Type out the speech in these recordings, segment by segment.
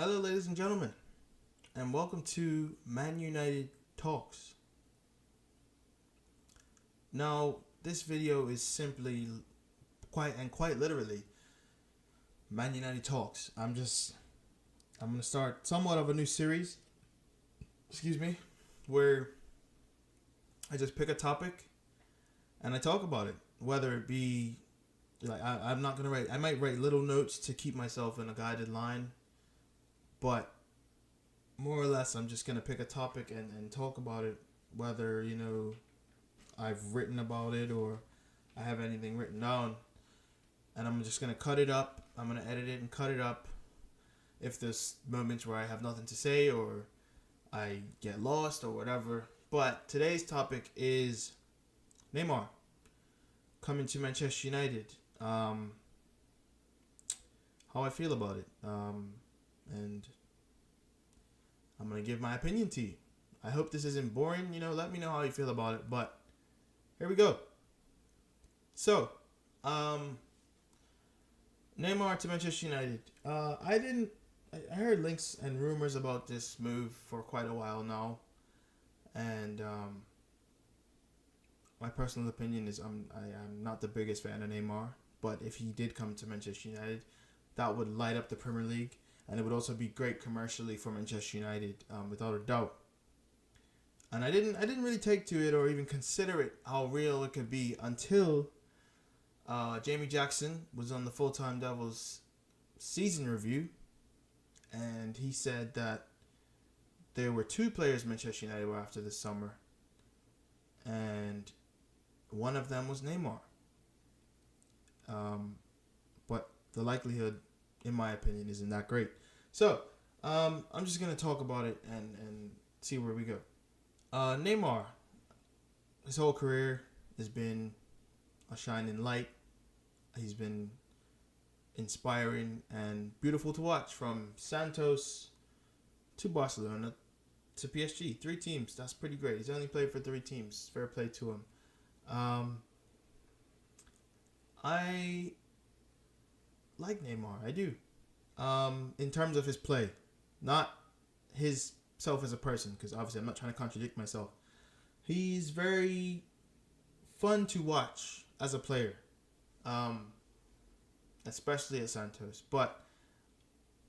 Hello, ladies and gentlemen, and welcome to Man United Talks. Now, this video is simply quite literally Man United Talks. I'm going to start somewhat of a new series, where I just pick a topic and I talk about it, whether it be I'm not going to write, I might write little notes to keep myself in a guided line, but more or less, I'm just going to pick a topic and talk about it, whether, I've written about it or I have anything written down. And I'm just going to cut it up. I'm going to edit it and cut it up. If there's moments where I have nothing to say or I get lost or whatever. But today's topic is Neymar coming to Manchester United. How I feel about it. And I'm going to give my opinion to you. I hope this isn't boring. Let me know how you feel about it. But here we go. So, Neymar to Manchester United. I heard links and rumors about this move for quite a while now. And my personal opinion is I'm not the biggest fan of Neymar. But if he did come to Manchester United, that would light up the Premier League. And it would also be great commercially for Manchester United, without a doubt. And I didn't really take to it or even consider it how real it could be until Jamie Jackson was on the Full-Time Devils season review, and he said that there were two players Manchester United were after this summer, and one of them was Neymar. But the likelihood, in my opinion, isn't that great. So, I'm just going to talk about it and see where we go. Neymar, his whole career has been a shining light. He's been inspiring and beautiful to watch, from Santos to Barcelona to PSG. 3 teams, that's pretty great. He's only played for 3 teams. Fair play to him. I like Neymar. I do. In terms of his play, not his self as a person, because obviously I'm not trying to contradict myself. He's very fun to watch as a player, especially at Santos. But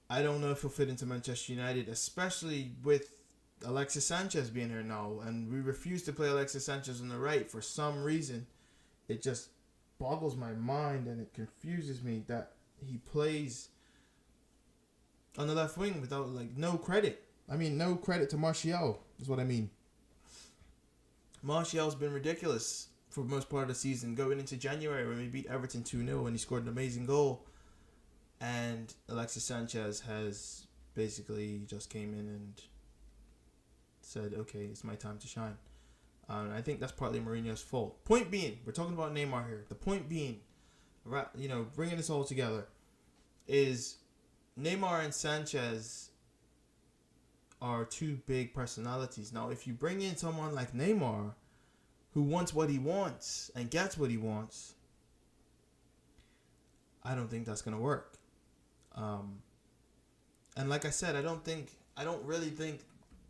I don't know if he'll fit into Manchester United, especially with Alexis Sanchez being here now, and we refuse to play Alexis Sanchez on the right for some reason. It just boggles my mind and it confuses me that he plays on the left wing without no credit. I mean, no credit to Martial is what I mean. Martial's been ridiculous for most part of the season, going into January when we beat Everton 2-0 and he scored an amazing goal. And Alexis Sanchez has basically just came in and said, okay, it's my time to shine. I think that's partly Mourinho's fault. Point being, we're talking about Neymar here. The point being, bringing this all together, is Neymar and Sanchez are 2 big personalities. Now, if you bring in someone like Neymar, who wants what he wants and gets what he wants, I don't think that's going to work. And like I said, I don't really think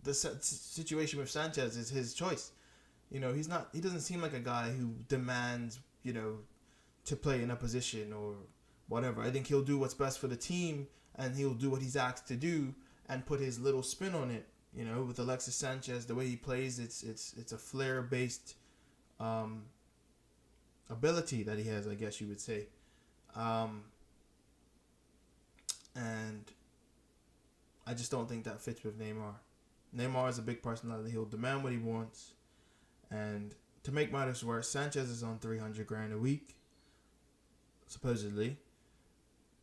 the situation with Sanchez is his choice. He doesn't seem like a guy who demands, to play in a position or whatever. I think he'll do what's best for the team, and he'll do what he's asked to do and put his little spin on it. With Alexis Sanchez, the way he plays, it's a flair-based ability that he has, I guess you would say. And I just don't think that fits with Neymar. Neymar is a big personality. He'll demand what he wants. And to make matters worse, Sanchez is on $300,000 a week, supposedly.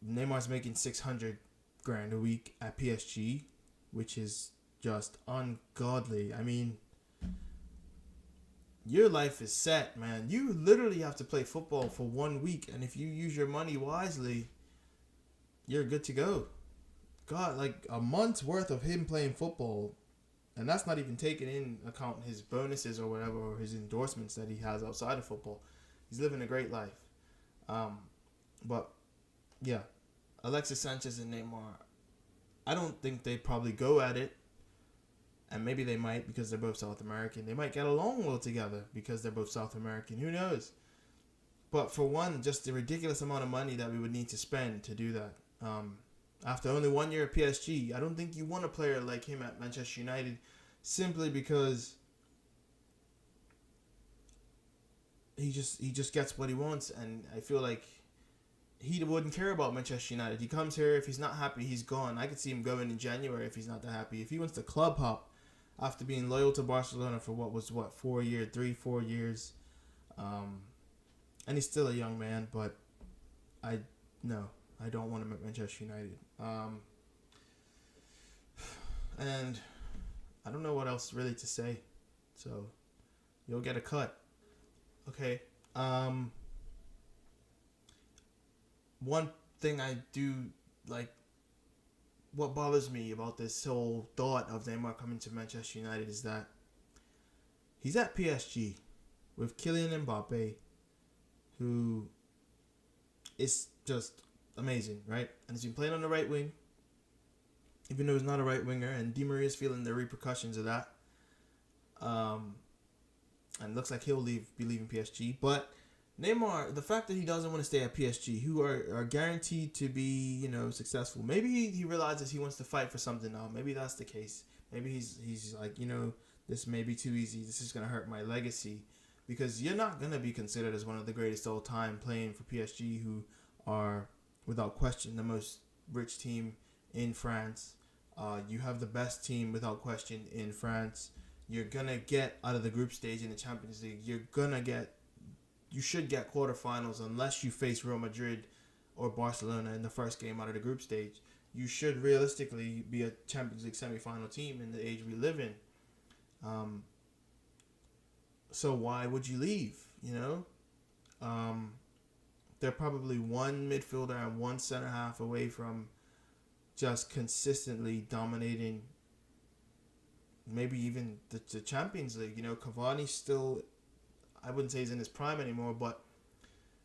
Neymar's making $600,000 a week at PSG, which is just ungodly. I mean, your life is set, man. You literally have to play football for 1 week, and if you use your money wisely, you're good to go. God, a month's worth of him playing football, and that's not even taking in account his bonuses or whatever, or his endorsements that he has outside of football. He's living a great life. But yeah, Alexis Sanchez and Neymar, I don't think they'd probably go at it. And maybe they might because they're both South American. They might get along well together because they're both South American. Who knows? But for one, just the ridiculous amount of money that we would need to spend to do that. After only 1 year at PSG, I don't think you want a player like him at Manchester United simply because he just gets what he wants, and I feel like he wouldn't care about Manchester United. He comes here, if he's not happy, he's gone. I could see him going in January if he's not that happy. If he wants to club hop after being loyal to Barcelona for 4 years, and he's still a young man, but I don't want him at Manchester United. And I don't know what else really to say. So you'll get a cut. Okay. One thing I do like, what bothers me about this whole thought of Neymar coming to Manchester United is that he's at PSG with Kylian Mbappe, who is just amazing, right? And he's been playing on the right wing, even though he's not a right winger, and Di Maria's feeling the repercussions of that. And looks like he'll be leaving PSG. But Neymar, the fact that he doesn't want to stay at PSG, who are guaranteed to be, successful. Maybe he realizes he wants to fight for something now. Maybe that's the case. Maybe he's like, this may be too easy. This is going to hurt my legacy. Because you're not going to be considered as one of the greatest all time playing for PSG, who are, without question, the most rich team in France. You have the best team, without question, in France. You're going to get out of the group stage in the Champions League. You should get quarterfinals unless you face Real Madrid or Barcelona in the first game out of the group stage. You should realistically be a Champions League semifinal team in the age we live in. So why would you leave? They're probably one midfielder and one center half away from just consistently dominating maybe even the Champions League. Cavani's still, I wouldn't say he's in his prime anymore, but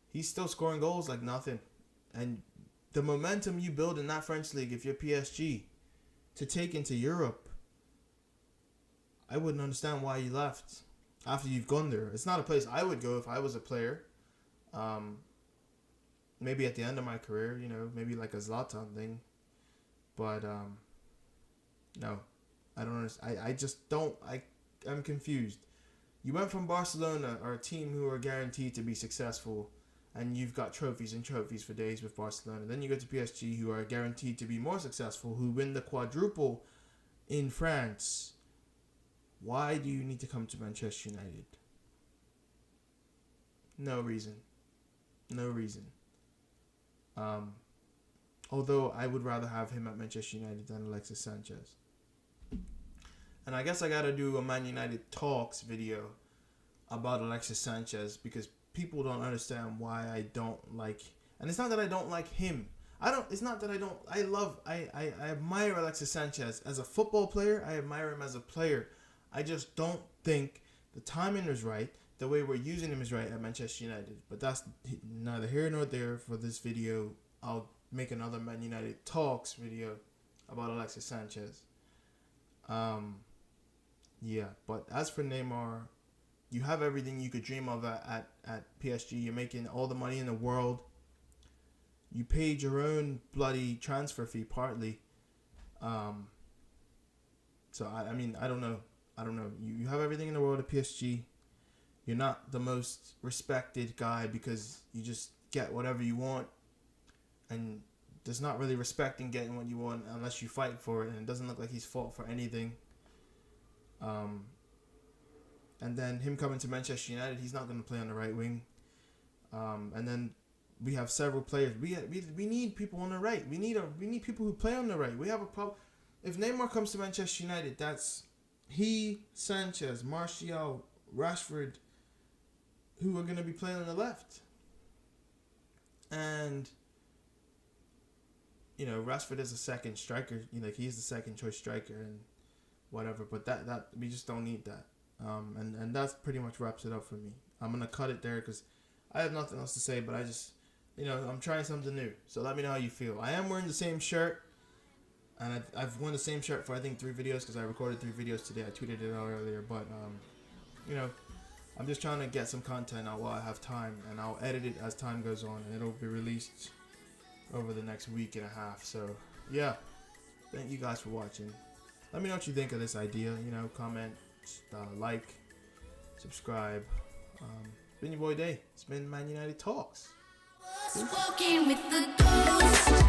he's still scoring goals like nothing. And the momentum you build in that French league, if you're PSG, to take into Europe, I wouldn't understand why you left after you've gone there. It's not a place I would go if I was a player. Maybe at the end of my career, maybe like a Zlatan thing. But no, I don't understand. I just don't. I'm confused. You went from Barcelona, or a team who are guaranteed to be successful, and you've got trophies and trophies for days with Barcelona. Then you go to PSG, who are guaranteed to be more successful, who win the quadruple in France. Why do you need to come to Manchester United? No reason. Although I would rather have him at Manchester United than Alexis Sanchez. And I guess I gotta do a Man United Talks video about Alexis Sanchez, because people don't understand why I don't like. And it's not that I don't like him. It's not that I don't. I admire Alexis Sanchez as a football player. I admire him as a player. I just don't think the timing is right. The way we're using him is right at Manchester United. But that's neither here nor there for this video. I'll make another Man United Talks video about Alexis Sanchez. Yeah, but as for Neymar, you have everything you could dream of at PSG. You're making all the money in the world. You paid your own bloody transfer fee partly. So I don't know. You have everything in the world at PSG. You're not the most respected guy because you just get whatever you want. And there's not really respect in getting what you want unless you fight for it. And it doesn't look like he's fought for anything. And then him coming to Manchester United, he's not going to play on the right wing. And then we have several players. We need people on the right. We need people who play on the right. We have a problem. If Neymar comes to Manchester United, that's he, Sanchez, Martial, Rashford, who are going to be playing on the left. And Rashford is a second striker. He's the second choice striker and whatever. But that we just don't need that. And that pretty much wraps it up for me. I'm gonna cut it there because I have nothing else to say. But I just, I'm trying something new. So let me know how you feel. I am wearing the same shirt And I've worn the same shirt for I think 3 videos because I recorded 3 videos today. I tweeted it out earlier, but you know, I'm just trying to get some content out while I have time, and I'll edit it as time goes on, and it'll be released over the next week and a half. So yeah, thank you guys for watching. Let me know what you think of this idea. You know, comment, like, subscribe. It's been your boy Day. It's been Man United Talks. Walking with the ghost.